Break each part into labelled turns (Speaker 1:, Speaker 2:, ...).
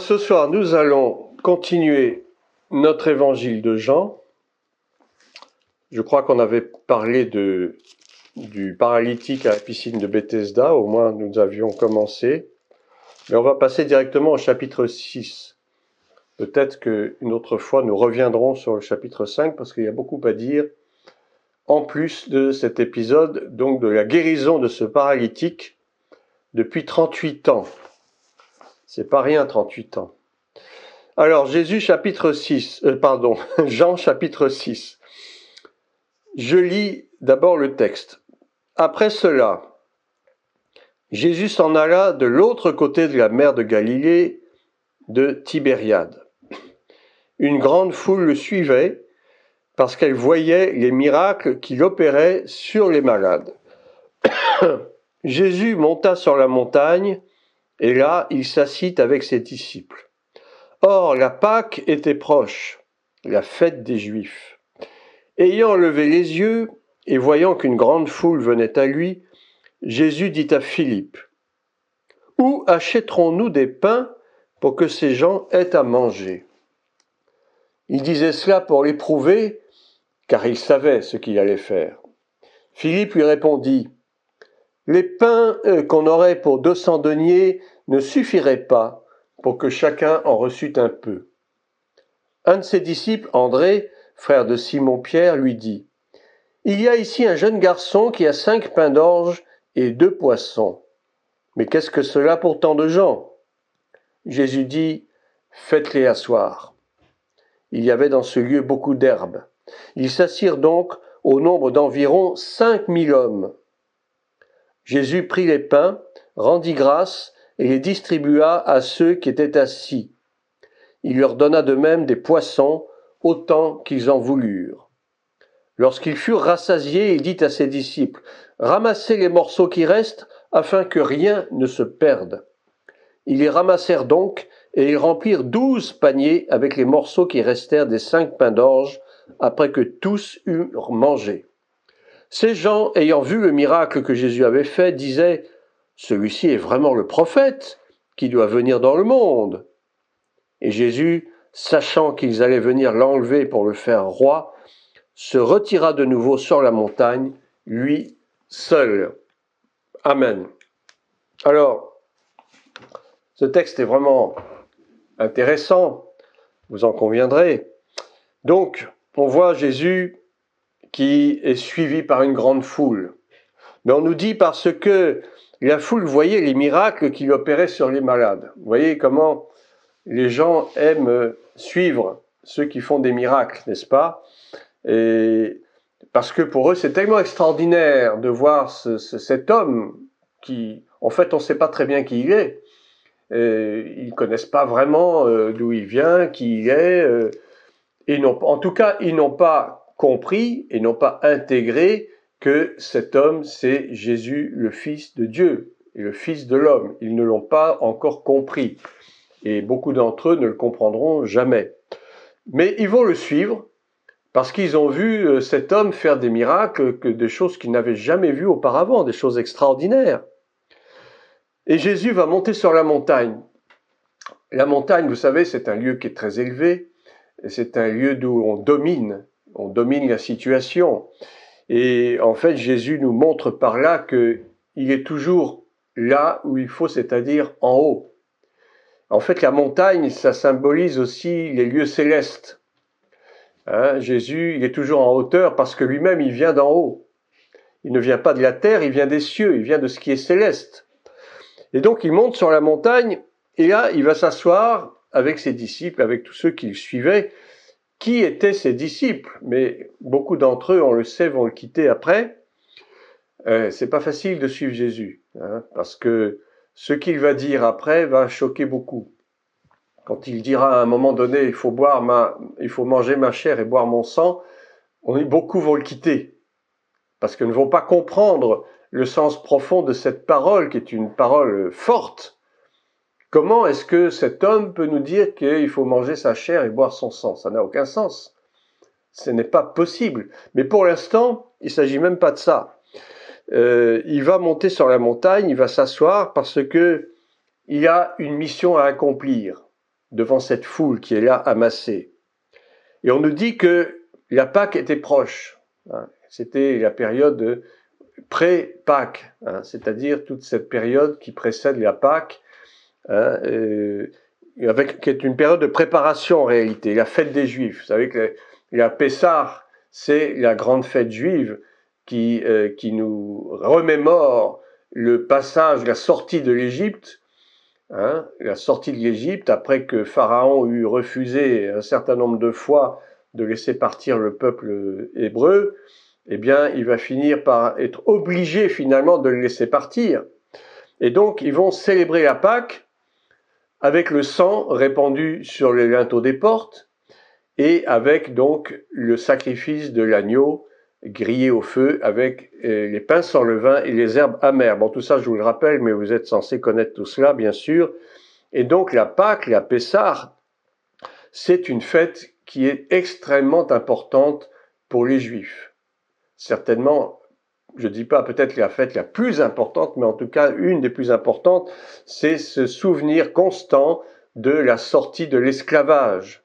Speaker 1: ce soir, nous allons continuer notre évangile de Jean. Je crois qu'on avait parlé du paralytique à la piscine de Bethesda, au moins nous avions commencé. Mais on va passer directement au chapitre 6. Peut-être qu'une autre fois, nous reviendrons sur le chapitre 5, parce qu'il y a beaucoup à dire, en plus de cet épisode, donc de la guérison de ce paralytique depuis 38 ans. C'est pas rien, 38 ans. Alors, Jean chapitre 6. Je lis d'abord le texte. Après cela, Jésus s'en alla de l'autre côté de la mer de Galilée, de Tibériade. Une grande foule le suivait parce qu'elle voyait les miracles qu'il opérait sur les malades. Jésus monta sur la montagne et là, il s'assit avec ses disciples. Or, la Pâque était proche, la fête des Juifs. Ayant levé les yeux et voyant qu'une grande foule venait à lui, Jésus dit à Philippe, « Où achèterons-nous des pains pour que ces gens aient à manger ?» Il disait cela pour l'éprouver, car il savait ce qu'il allait faire. Philippe lui répondit, « Les pains qu'on aurait pour 200 deniers ne suffiraient pas pour que chacun en reçût un peu. » Un de ses disciples, André, frère de Simon-Pierre, lui dit, « Il y a ici un jeune garçon qui a 5 pains d'orge et 2 poissons. Mais qu'est-ce que cela pour tant de gens ?» Jésus dit, « Faites-les asseoir. » Il y avait dans ce lieu beaucoup d'herbes. Ils s'assirent donc au nombre d'environ 5000 hommes. Jésus prit les pains, rendit grâce et les distribua à ceux qui étaient assis. Il leur donna de même des poissons, autant qu'ils en voulurent. Lorsqu'ils furent rassasiés, il dit à ses disciples, « Ramassez les morceaux qui restent, afin que rien ne se perde. » Ils les ramassèrent donc, et ils remplirent 12 paniers avec les morceaux qui restèrent des 5 pains d'orge, après que tous eurent mangé. Ces gens, ayant vu le miracle que Jésus avait fait, disaient, « Celui-ci est vraiment le prophète qui doit venir dans le monde. » Et Jésus, sachant qu'ils allaient venir l'enlever pour le faire roi, se retira de nouveau sur la montagne, lui seul. Amen. Alors, ce texte est vraiment intéressant, vous en conviendrez. Donc, on voit Jésus qui est suivi par une grande foule. Mais on nous dit parce que la foule voyait les miracles qu'il opérait sur les malades. Vous voyez comment les gens aiment suivre ceux qui font des miracles, n'est-ce pas? Et parce que pour eux, c'est tellement extraordinaire de voir cet homme qui, en fait, on ne sait pas très bien qui il est. Ils ne connaissent pas vraiment d'où il vient, qui il est. En tout cas, ils n'ont pas compris et n'ont pas intégré que cet homme, c'est Jésus, le Fils de Dieu, et le Fils de l'homme. Ils ne l'ont pas encore compris. Et beaucoup d'entre eux ne le comprendront jamais. Mais ils vont le suivre parce qu'ils ont vu cet homme faire des miracles, des choses qu'ils n'avaient jamais vues auparavant, des choses extraordinaires. Et Jésus va monter sur la montagne. La montagne, vous savez, c'est un lieu qui est très élevé. C'est un lieu d'où on domine la situation. Et en fait, Jésus nous montre par là qu'il est toujours là où il faut, c'est-à-dire en haut. En fait, la montagne, ça symbolise aussi les lieux célestes. Jésus, il est toujours en hauteur parce que lui-même, il vient d'en haut. Il ne vient pas de la terre, il vient des cieux, il vient de ce qui est céleste. Et donc, il monte sur la montagne et là, il va s'asseoir avec ses disciples, avec tous ceux qui le suivaient. Qui étaient ses disciples? Mais beaucoup d'entre eux, on le sait, vont le quitter après. C'est pas facile de suivre Jésus, parce que ce qu'il va dire après va choquer beaucoup. Quand il dira à un moment donné, il faut manger ma chair et boire mon sang, beaucoup vont le quitter, parce qu'ils ne vont pas comprendre le sens profond de cette parole, qui est une parole forte. Comment est-ce que cet homme peut nous dire qu'il faut manger sa chair et boire son sang? Ça n'a aucun sens. Ce n'est pas possible. Mais pour l'instant, il ne s'agit même pas de ça. Il va monter sur la montagne, il va s'asseoir parce que il a une mission à accomplir. devant cette foule qui est là amassée. Et on nous dit que la Pâque était proche. C'était la période pré-Pâques, c'est-à-dire toute cette période qui précède la Pâque, qui est une période de préparation en réalité, la fête des Juifs. Vous savez que la Pessah, c'est la grande fête juive qui nous remémore le passage, la sortie de l'Égypte, la sortie de l'Égypte après que Pharaon eut refusé un certain nombre de fois de laisser partir le peuple hébreu. Eh bien, il va finir par être obligé finalement de le laisser partir. Et donc, ils vont célébrer la Pâque avec le sang répandu sur les linteaux des portes et avec donc le sacrifice de l'agneau grillé au feu avec les pains sans levain et les herbes amères. Bon, tout ça, je vous le rappelle, mais vous êtes censés connaître tout cela, bien sûr. Et donc, la Pâque, la Pessah, c'est une fête qui est extrêmement importante pour les Juifs. Certainement, je ne dis pas peut-être la fête la plus importante, mais en tout cas une des plus importantes, c'est ce souvenir constant de la sortie de l'esclavage.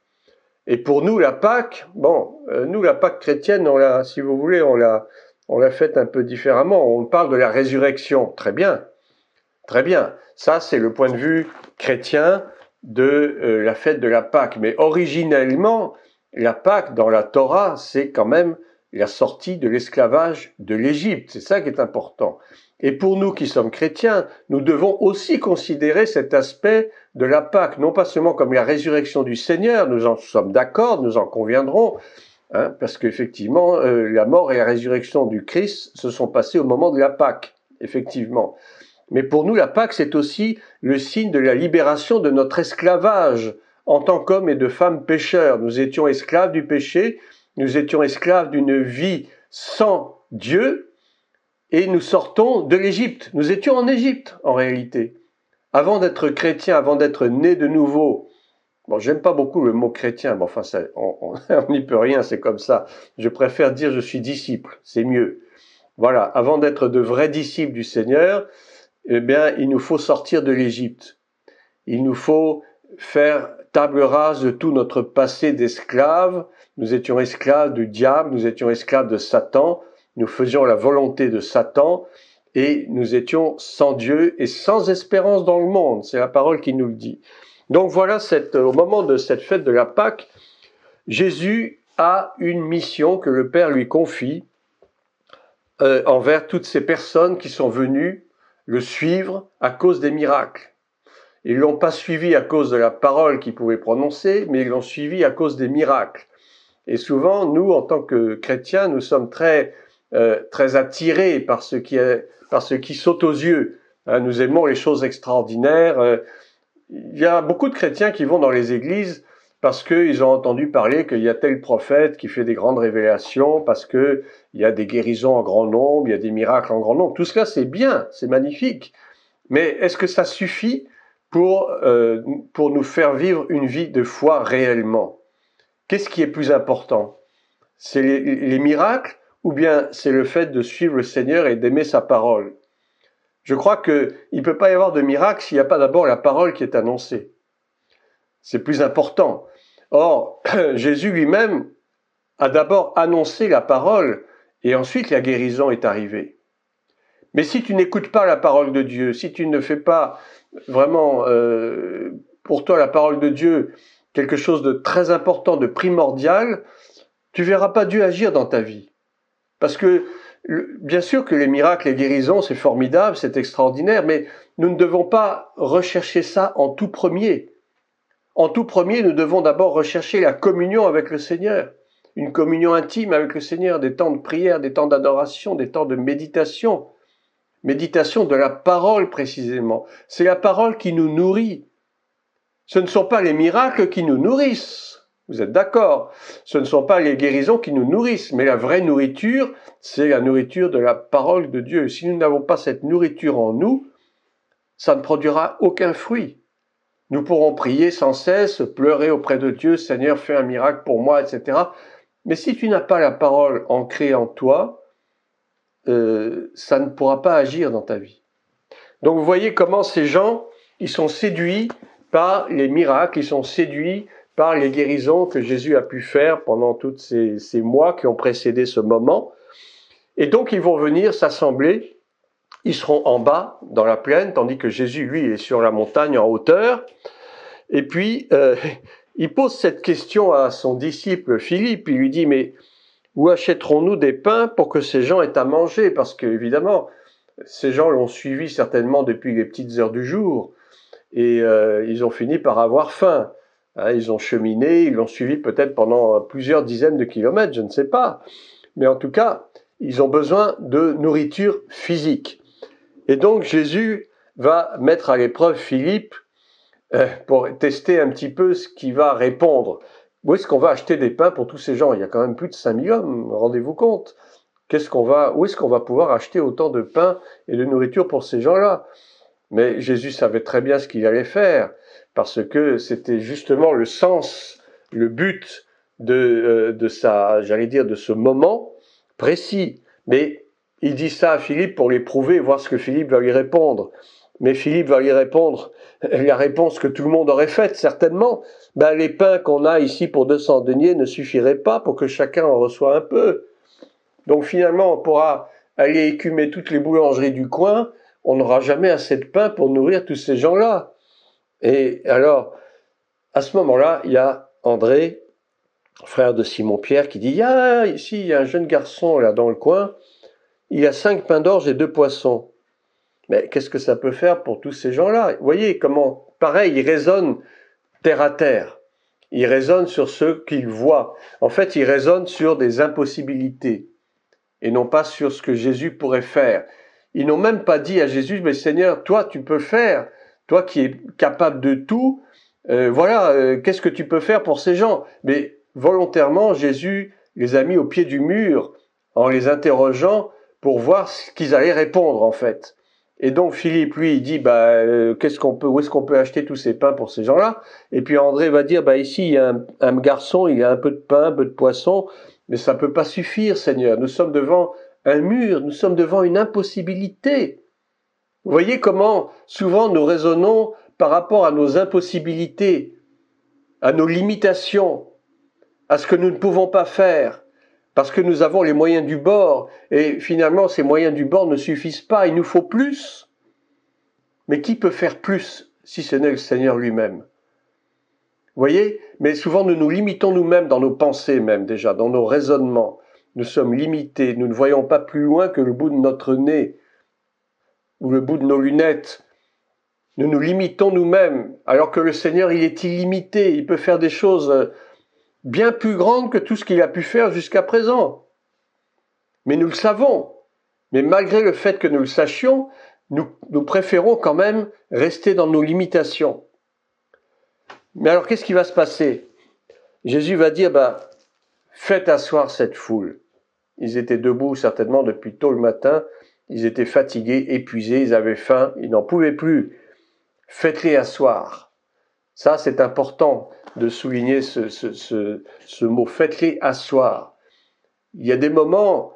Speaker 1: Et pour nous, la Pâque, nous, la Pâque chrétienne, si vous voulez, on l'a faite un peu différemment. On parle de la résurrection. Très bien. Très bien. Ça, c'est le point de vue chrétien de la fête de la Pâque. Mais originellement, la Pâque, dans la Torah, c'est quand même la sortie de l'esclavage de l'Égypte. C'est ça qui est important. Et pour nous qui sommes chrétiens, nous devons aussi considérer cet aspect de la Pâque, non pas seulement comme la résurrection du Seigneur, nous en sommes d'accord, nous en conviendrons, parce qu'effectivement, la mort et la résurrection du Christ se sont passées au moment de la Pâque, effectivement. Mais pour nous, la Pâque, c'est aussi le signe de la libération de notre esclavage en tant qu'hommes et de femmes pécheurs. Nous étions esclaves du péché, nous étions esclaves d'une vie sans Dieu, et nous sortons de l'Égypte. Nous étions en Égypte, en réalité. Avant d'être chrétiens, avant d'être nés de nouveau, j'aime pas beaucoup le mot chrétien, mais enfin, on n'y peut rien, c'est comme ça. Je préfère dire je suis disciple, c'est mieux. Voilà, avant d'être de vrais disciples du Seigneur, eh bien, il nous faut sortir de l'Égypte. Il nous faut faire table rase de tout notre passé d'esclaves. Nous étions esclaves du diable, nous étions esclaves de Satan, nous faisions la volonté de Satan et nous étions sans Dieu et sans espérance dans le monde. C'est la parole qui nous le dit. Donc voilà, au moment de cette fête de la Pâque, Jésus a une mission que le Père lui confie envers toutes ces personnes qui sont venues le suivre à cause des miracles. Ils l'ont pas suivi à cause de la parole qu'il pouvait prononcer, mais ils l'ont suivi à cause des miracles. Et souvent, nous, en tant que chrétiens, nous sommes très attirés par ce qui saute aux yeux. Nous aimons les choses extraordinaires. Il y a beaucoup de chrétiens qui vont dans les églises parce qu'ils ont entendu parler qu'il y a tel prophète qui fait des grandes révélations, parce qu'il y a des guérisons en grand nombre, il y a des miracles en grand nombre. Tout cela, c'est bien, c'est magnifique. Mais est-ce que ça suffit pour nous faire vivre une vie de foi réellement? Qu'est-ce qui est plus important? C'est les miracles ou bien c'est le fait de suivre le Seigneur et d'aimer sa parole? Je crois qu'il ne peut pas y avoir de miracle s'il n'y a pas d'abord la parole qui est annoncée. C'est plus important. Or, Jésus lui-même a d'abord annoncé la parole et ensuite la guérison est arrivée. Mais si tu n'écoutes pas la parole de Dieu, si tu ne fais pas vraiment pour toi la parole de Dieu quelque chose de très important, de primordial, tu verras pas Dieu agir dans ta vie. Parce que bien sûr que les miracles, les guérisons, c'est formidable, c'est extraordinaire, mais nous ne devons pas rechercher ça en tout premier. En tout premier, nous devons d'abord rechercher la communion avec le Seigneur, une communion intime avec le Seigneur, des temps de prière, des temps d'adoration, des temps de méditation. Méditation de la parole précisément. C'est la parole qui nous nourrit. Ce ne sont pas les miracles qui nous nourrissent. Vous êtes d'accord? Ce ne sont pas les guérisons qui nous nourrissent, mais la vraie nourriture, c'est la nourriture de la parole de Dieu. Si nous n'avons pas cette nourriture en nous, ça ne produira aucun fruit. Nous pourrons prier sans cesse, pleurer auprès de Dieu, Seigneur, fais un miracle pour moi, etc. Mais si tu n'as pas la parole ancrée en toi, ça ne pourra pas agir dans ta vie. Donc vous voyez comment ces gens, ils sont séduits par les miracles, ils sont séduits par les guérisons que Jésus a pu faire pendant tous ces mois qui ont précédé ce moment. Et donc ils vont venir s'assembler, ils seront en bas dans la plaine, tandis que Jésus, lui, est sur la montagne en hauteur. Et puis, il pose cette question à son disciple Philippe, il lui dit, mais où achèterons-nous des pains pour que ces gens aient à manger? Parce qu'évidemment, ces gens l'ont suivi certainement depuis les petites heures du jour, et ils ont fini par avoir faim. Hein, ils ont cheminé, ils l'ont suivi peut-être pendant plusieurs dizaines de kilomètres, je ne sais pas. Mais en tout cas, ils ont besoin de nourriture physique. Et donc Jésus va mettre à l'épreuve Philippe pour tester un petit peu ce qu'il va répondre. Où est-ce qu'on va acheter des pains pour tous ces gens? Il y a quand même plus de 5000 hommes, rendez-vous compte. Où est-ce qu'on va pouvoir acheter autant de pain et de nourriture pour ces gens-là? Mais Jésus savait très bien ce qu'il allait faire, parce que c'était justement le sens, le but de ce moment précis. Mais il dit ça à Philippe pour l'éprouver, voir ce que Philippe va lui répondre. Mais Philippe va lui répondre la réponse que tout le monde aurait faite, certainement. Les pains qu'on a ici pour 200 deniers ne suffiraient pas pour que chacun en reçoive un peu. Donc finalement, on pourra aller écumer toutes les boulangeries du coin, on n'aura jamais assez de pain pour nourrir tous ces gens-là. Et alors, à ce moment-là, il y a André, frère de Simon-Pierre, qui dit, ici, il y a un jeune garçon là dans le coin, il a 5 pains d'orge et 2 poissons. Mais qu'est-ce que ça peut faire pour tous ces gens-là? Vous voyez comment, pareil, il raisonne terre à terre. Il raisonne sur ce qu'il voit. En fait, il raisonne sur des impossibilités et non pas sur ce que Jésus pourrait faire. Ils n'ont même pas dit à Jésus, mais Seigneur, toi, tu peux faire. Toi qui es capable de tout, qu'est-ce que tu peux faire pour ces gens? Mais volontairement, Jésus les a mis au pied du mur en les interrogeant pour voir ce qu'ils allaient répondre, en fait. Et donc Philippe, lui, il dit, où est-ce qu'on peut acheter tous ces pains pour ces gens-là? Et puis André va dire, ici, il y a un garçon, il y a un peu de pain, un peu de poisson, mais ça ne peut pas suffire, Seigneur. Nous sommes devant un mur, nous sommes devant une impossibilité. Vous voyez comment souvent nous raisonnons par rapport à nos impossibilités, à nos limitations, à ce que nous ne pouvons pas faire, parce que nous avons les moyens du bord, et finalement ces moyens du bord ne suffisent pas, il nous faut plus. Mais qui peut faire plus si ce n'est le Seigneur lui-même? Vous voyez? Mais souvent nous nous limitons nous-mêmes dans nos pensées même déjà, dans nos raisonnements. Nous sommes limités, nous ne voyons pas plus loin que le bout de notre nez ou le bout de nos lunettes. Nous nous limitons nous-mêmes, alors que le Seigneur, il est illimité, il peut faire des choses bien plus grandes que tout ce qu'il a pu faire jusqu'à présent. Mais nous le savons. Mais malgré le fait que nous le sachions, nous préférons quand même rester dans nos limitations. Mais alors, qu'est-ce qui va se passer? Jésus va dire, faites asseoir cette foule. Ils étaient debout certainement depuis tôt le matin, ils étaient fatigués, épuisés, ils avaient faim, ils n'en pouvaient plus. Faites-les asseoir. Ça, c'est important de souligner ce mot, faites-les asseoir. Il y a des moments,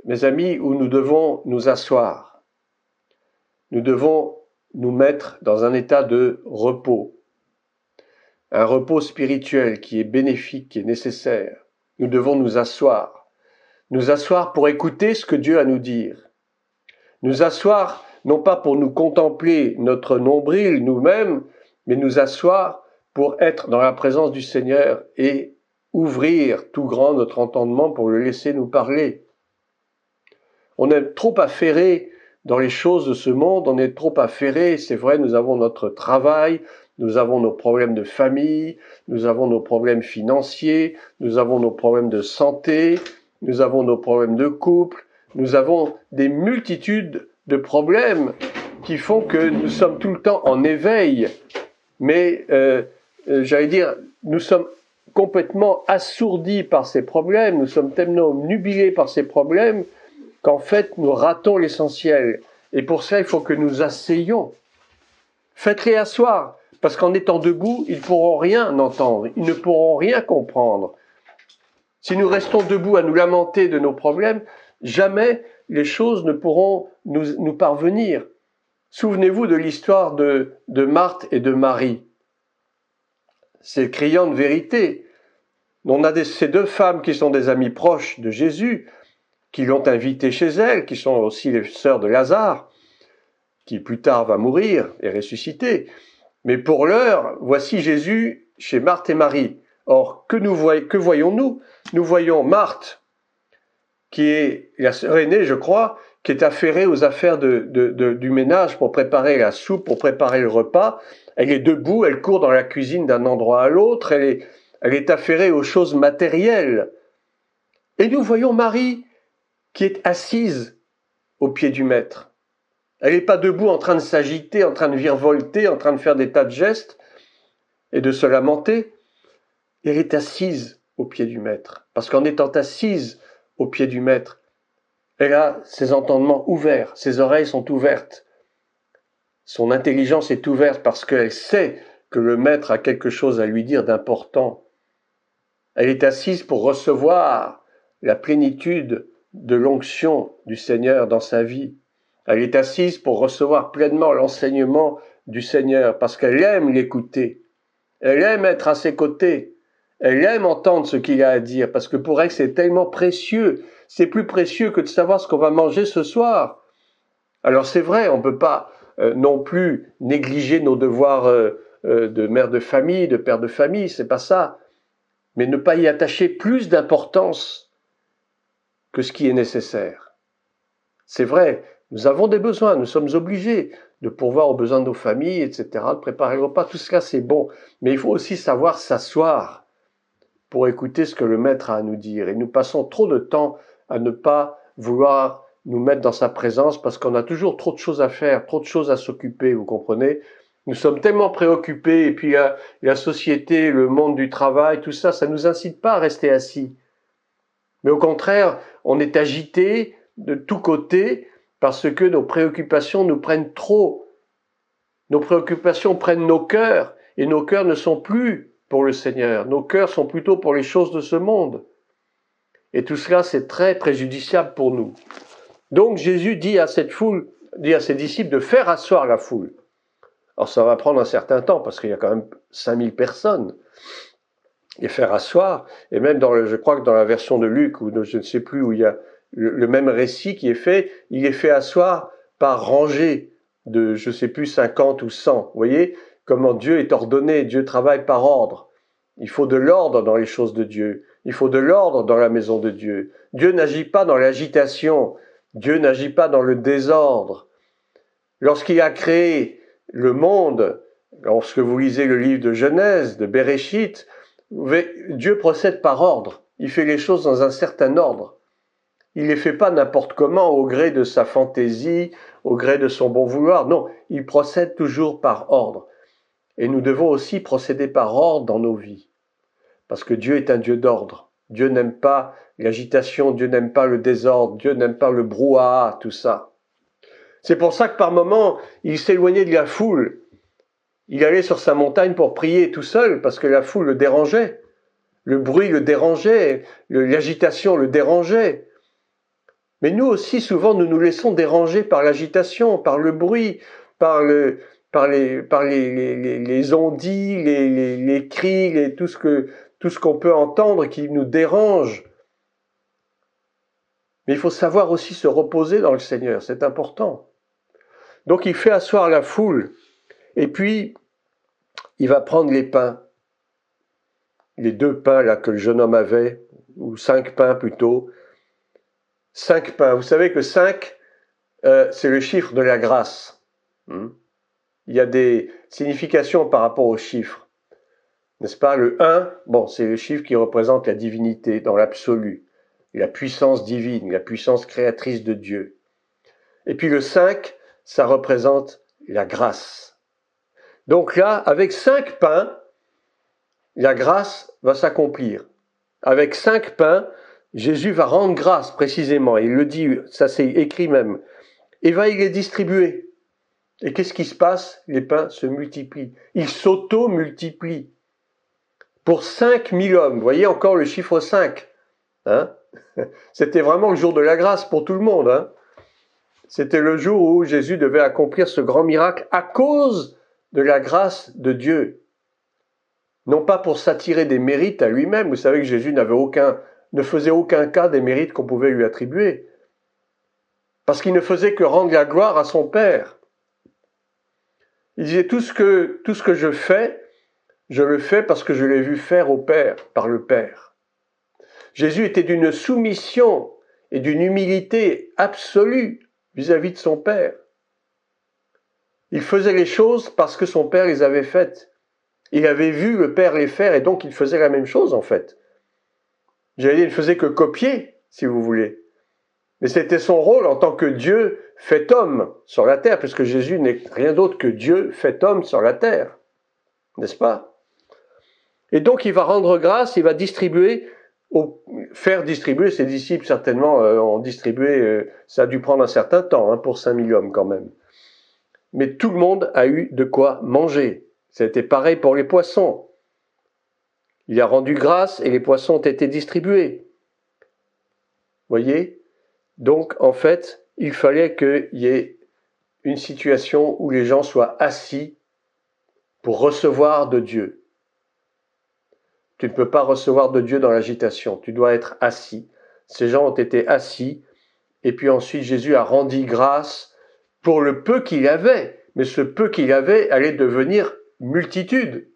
Speaker 1: mes amis, où nous devons nous asseoir. Nous devons nous mettre dans un état de repos. Un repos spirituel qui est bénéfique, qui est nécessaire. Nous devons nous asseoir. Nous asseoir pour écouter ce que Dieu a à nous dire. Nous asseoir, non pas pour nous contempler notre nombril nous-mêmes, mais nous asseoir pour être dans la présence du Seigneur et ouvrir tout grand notre entendement pour le laisser nous parler. On est trop affairé dans les choses de ce monde, on est trop affairé, c'est vrai, nous avons notre travail, nous avons nos problèmes de famille, nous avons nos problèmes financiers, nous avons nos problèmes de santé, nous avons nos problèmes de couple, nous avons des multitudes de problèmes qui font que nous sommes tout le temps en éveil, mais nous sommes complètement assourdis par ces problèmes, nous sommes tellement nubilés par ces problèmes qu'en fait nous ratons l'essentiel. Et pour ça, il faut que nous asseyions. Faites-les asseoir, parce qu'en étant debout, ils ne pourront rien entendre, ils ne pourront rien comprendre. Si nous restons debout à nous lamenter de nos problèmes, jamais les choses ne pourront nous parvenir. Souvenez-vous de l'histoire de Marthe et de Marie. c'est criant de vérité. On a ces deux femmes qui sont des amies proches de Jésus, qui l'ont invité chez elles, qui sont aussi les sœurs de Lazare, qui plus tard va mourir et ressusciter. Mais pour l'heure, voici Jésus chez Marthe et Marie. Or, que voyons-nous? Nous voyons Marthe, qui est la sœur aînée, je crois, qui est affairée aux affaires du ménage pour préparer la soupe, pour préparer le repas. Elle est debout, elle court dans la cuisine d'un endroit à l'autre, elle est affairée aux choses matérielles. Et nous voyons Marie, qui est assise au pied du maître. Elle n'est pas debout en train de s'agiter, en train de virevolter, en train de faire des tas de gestes et de se lamenter. Elle est assise au pied du maître. Parce qu'en étant assise au pied du maître, elle a ses entendements ouverts, ses oreilles sont ouvertes. Son intelligence est ouverte parce qu'elle sait que le maître a quelque chose à lui dire d'important. Elle est assise pour recevoir la plénitude de l'onction du Seigneur dans sa vie. Elle est assise pour recevoir pleinement l'enseignement du Seigneur parce qu'elle aime l'écouter. Elle aime être à ses côtés. Elle aime entendre ce qu'il a à dire parce que pour elle c'est tellement précieux. C'est plus précieux que de savoir ce qu'on va manger ce soir. Alors c'est vrai, on ne peut pas non plus négliger nos devoirs de mère de famille, de père de famille, c'est pas ça. Mais ne pas y attacher plus d'importance que ce qui est nécessaire. C'est vrai, nous avons des besoins, nous sommes obligés de pourvoir aux besoins de nos familles, etc., de préparer le repas, tout cela c'est bon. Mais il faut aussi savoir s'asseoir pour écouter ce que le maître a à nous dire. Et nous passons trop de temps à ne pas vouloir nous mettre dans sa présence parce qu'on a toujours trop de choses à faire, trop de choses à s'occuper, vous comprenez? Nous sommes tellement préoccupés, et puis la société, le monde du travail, tout ça, ça ne nous incite pas à rester assis. Mais au contraire, on est agité de tous côtés parce que nos préoccupations nous prennent trop. Nos préoccupations prennent nos cœurs, et nos cœurs ne sont plus pour le Seigneur. Nos cœurs sont plutôt pour les choses de ce monde. Et tout cela, c'est très préjudiciable pour nous. Donc Jésus dit à cette foule, dit à ses disciples de faire asseoir la foule. Alors ça va prendre un certain temps parce qu'il y a quand même 5000 personnes. Et faire asseoir, et même je crois que dans la version de Luc, ou je ne sais plus où il y a le même récit qui est fait, il est fait asseoir par rangée de, je ne sais plus, 50 ou 100. Vous voyez comment Dieu est ordonné, Dieu travaille par ordre. Il faut de l'ordre dans les choses de Dieu. Il faut de l'ordre dans la maison de Dieu. Dieu n'agit pas dans l'agitation. Dieu n'agit pas dans le désordre. Lorsqu'il a créé le monde, lorsque vous lisez le livre de Genèse, de Béréchit, Dieu procède par ordre. Il fait les choses dans un certain ordre. Il les fait pas n'importe comment, au gré de sa fantaisie, au gré de son bon vouloir. Non, il procède toujours par ordre. Et nous devons aussi procéder par ordre dans nos vies. Parce que Dieu est un Dieu d'ordre. Dieu n'aime pas l'agitation, Dieu n'aime pas le désordre, Dieu n'aime pas le brouhaha, tout ça. C'est pour ça que par moments, il s'éloignait de la foule. Il allait sur sa montagne pour prier tout seul, parce que la foule le dérangeait. Le bruit le dérangeait, l'agitation le dérangeait. Mais nous aussi, souvent, nous nous laissons déranger par l'agitation, par le bruit, par les ondits, les cris, tout ce qu'on peut entendre qui nous dérange. Mais il faut savoir aussi se reposer dans le Seigneur, c'est important. Donc il fait asseoir la foule, et puis il va prendre les pains, les 2 pains là que le jeune homme avait, ou 5 pains plutôt. 5 pains, vous savez que 5, c'est le chiffre de la grâce. Il y a des significations par rapport aux chiffres. N'est-ce pas? Le 1, bon, c'est le chiffre qui représente la divinité dans l'absolu, la puissance divine, la puissance créatrice de Dieu. Et puis le 5, ça représente la grâce. Donc là, avec 5 pains, la grâce va s'accomplir. Avec 5 pains, Jésus va rendre grâce précisément, il le dit, ça c'est écrit même, et va y les distribuer. Et qu'est-ce qui se passe? Les pains se multiplient. Ils s'auto-multiplient. Pour 5000 hommes, vous voyez encore le chiffre 5. Hein? C'était vraiment le jour de la grâce pour tout le monde. Hein? C'était le jour où Jésus devait accomplir ce grand miracle à cause de la grâce de Dieu. non pas pour s'attirer des mérites à lui-même. Vous savez que Jésus ne faisait aucun cas des mérites qu'on pouvait lui attribuer, parce qu'il ne faisait que rendre la gloire à son Père. Il disait tout ce que je fais, je le fais parce que je l'ai vu faire au Père, par le Père. Jésus était d'une soumission et d'une humilité absolue vis-à-vis de son Père. Il faisait les choses parce que son Père les avait faites. Il avait vu le Père les faire et donc il faisait la même chose en fait. J'allais dire, il ne faisait que copier, si vous voulez. Mais c'était son rôle en tant que Dieu fait homme sur la terre, puisque Jésus n'est rien d'autre que Dieu fait homme sur la terre. N'est-ce pas? Et donc il va rendre grâce, il va faire distribuer, ses disciples certainement ont distribué, ça a dû prendre un certain temps pour 5000 hommes quand même. Mais tout le monde a eu de quoi manger. C'était pareil pour les poissons. Il a rendu grâce et les poissons ont été distribués. Voyez? Donc en fait, il fallait qu'il y ait une situation où les gens soient assis pour recevoir de Dieu. Tu ne peux pas recevoir de Dieu dans l'agitation, tu dois être assis. Ces gens ont été assis, et puis ensuite Jésus a rendu grâce pour le peu qu'il avait, mais ce peu qu'il avait allait devenir multitude.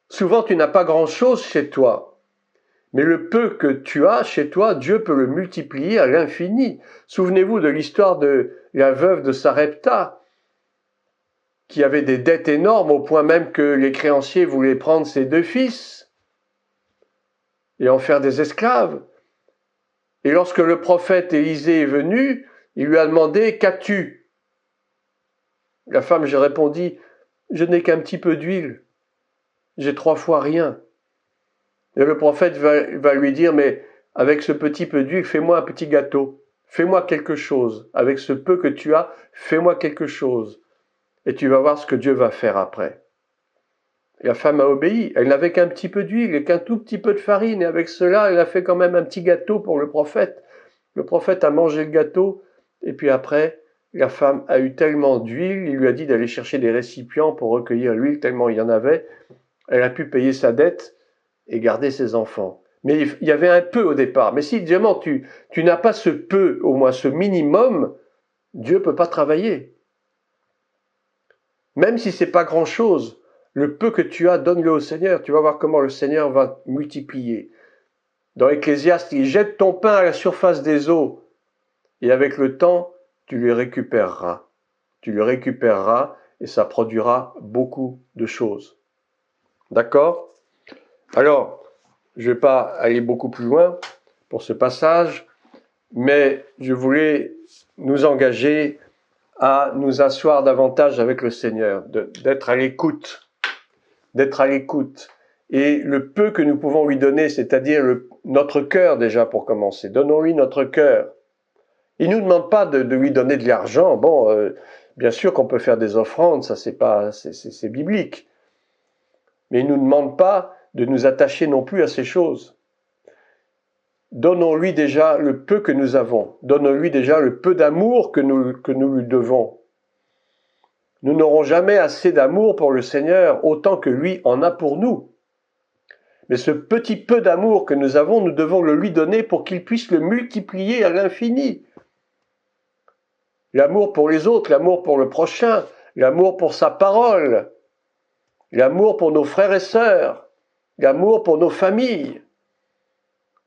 Speaker 1: Souvent tu n'as pas grand-chose chez toi, mais le peu que tu as chez toi, Dieu peut le multiplier à l'infini. Souvenez-vous de l'histoire de la veuve de Sarepta, qui avait des dettes énormes au point même que les créanciers voulaient prendre ses 2 fils et en faire des esclaves. Et lorsque le prophète Élisée est venu, il lui a demandé « Qu'as-tu » La femme, je répondis « Je n'ai qu'un petit peu d'huile, j'ai 3 fois rien. » Et le prophète va lui dire « Mais avec ce petit peu d'huile, fais-moi un petit gâteau, fais-moi quelque chose. Avec ce peu que tu as, fais-moi quelque chose. » Et tu vas voir ce que Dieu va faire après. Et la femme a obéi. Elle n'avait qu'un petit peu d'huile et qu'un tout petit peu de farine. Et avec cela, elle a fait quand même un petit gâteau pour le prophète. Le prophète a mangé le gâteau. Et puis après, la femme a eu tellement d'huile. Il lui a dit d'aller chercher des récipients pour recueillir l'huile, tellement il y en avait. Elle a pu payer sa dette et garder ses enfants. Mais il y avait un peu au départ. Mais si évidemment tu n'as pas ce peu, au moins ce minimum, Dieu ne peut pas travailler. Même si c'est pas grand-chose, le peu que tu as, donne-le au Seigneur. Tu vas voir comment le Seigneur va multiplier. Dans Ecclésiaste, il jette ton pain à la surface des eaux. Et avec le temps, tu le récupéreras. Tu le récupéreras et ça produira beaucoup de choses. D'accord? Alors, je ne vais pas aller beaucoup plus loin pour ce passage, mais je voulais nous engager à nous asseoir davantage avec le Seigneur, d'être à l'écoute, Et le peu que nous pouvons lui donner, c'est-à-dire notre cœur déjà pour commencer, donnons-lui notre cœur. Il ne nous demande pas de lui donner de l'argent. Bon, bien sûr qu'on peut faire des offrandes, ça c'est biblique. Mais il ne nous demande pas de nous attacher non plus à ces choses. Donnons-lui déjà le peu que nous avons. Donnons-lui déjà le peu d'amour que nous lui devons. Nous n'aurons jamais assez d'amour pour le Seigneur, autant que lui en a pour nous. Mais ce petit peu d'amour que nous avons, nous devons le lui donner pour qu'il puisse le multiplier à l'infini. L'amour pour les autres, l'amour pour le prochain, l'amour pour sa parole, l'amour pour nos frères et sœurs, l'amour pour nos familles.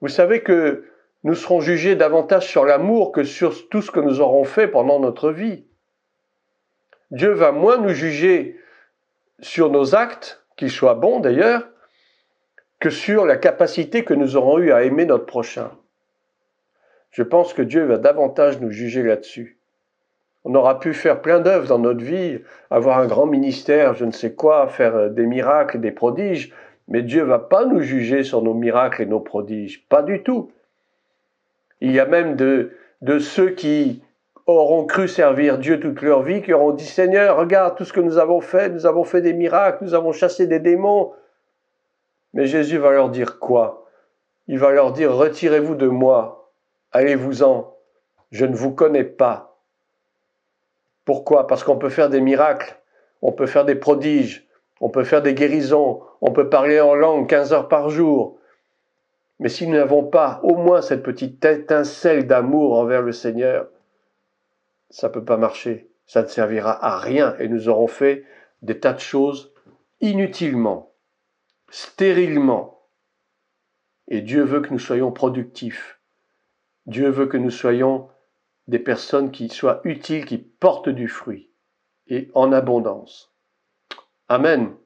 Speaker 1: Vous savez que nous serons jugés davantage sur l'amour que sur tout ce que nous aurons fait pendant notre vie. Dieu va moins nous juger sur nos actes, qu'ils soient bons d'ailleurs, que sur la capacité que nous aurons eue à aimer notre prochain. Je pense que Dieu va davantage nous juger là-dessus. On aura pu faire plein d'œuvres dans notre vie, avoir un grand ministère, je ne sais quoi, faire des miracles, des prodiges, mais Dieu ne va pas nous juger sur nos miracles et nos prodiges, pas du tout. Il y a même de ceux qui auront cru servir Dieu toute leur vie, qui auront dit « Seigneur, regarde tout ce que nous avons fait des miracles, nous avons chassé des démons. » Mais Jésus va leur dire quoi? Il va leur dire « Retirez-vous de moi, allez-vous-en, je ne vous connais pas. » Pourquoi? Parce qu'on peut faire des miracles, on peut faire des prodiges, On peut faire des guérisons, on peut parler en langue 15 heures par jour. Mais si nous n'avons pas au moins cette petite étincelle d'amour envers le Seigneur, ça ne peut pas marcher. Ça ne servira à rien et nous aurons fait des tas de choses inutilement, stérilement. Et Dieu veut que nous soyons productifs. Dieu veut que nous soyons des personnes qui soient utiles, qui portent du fruit et en abondance. Amen.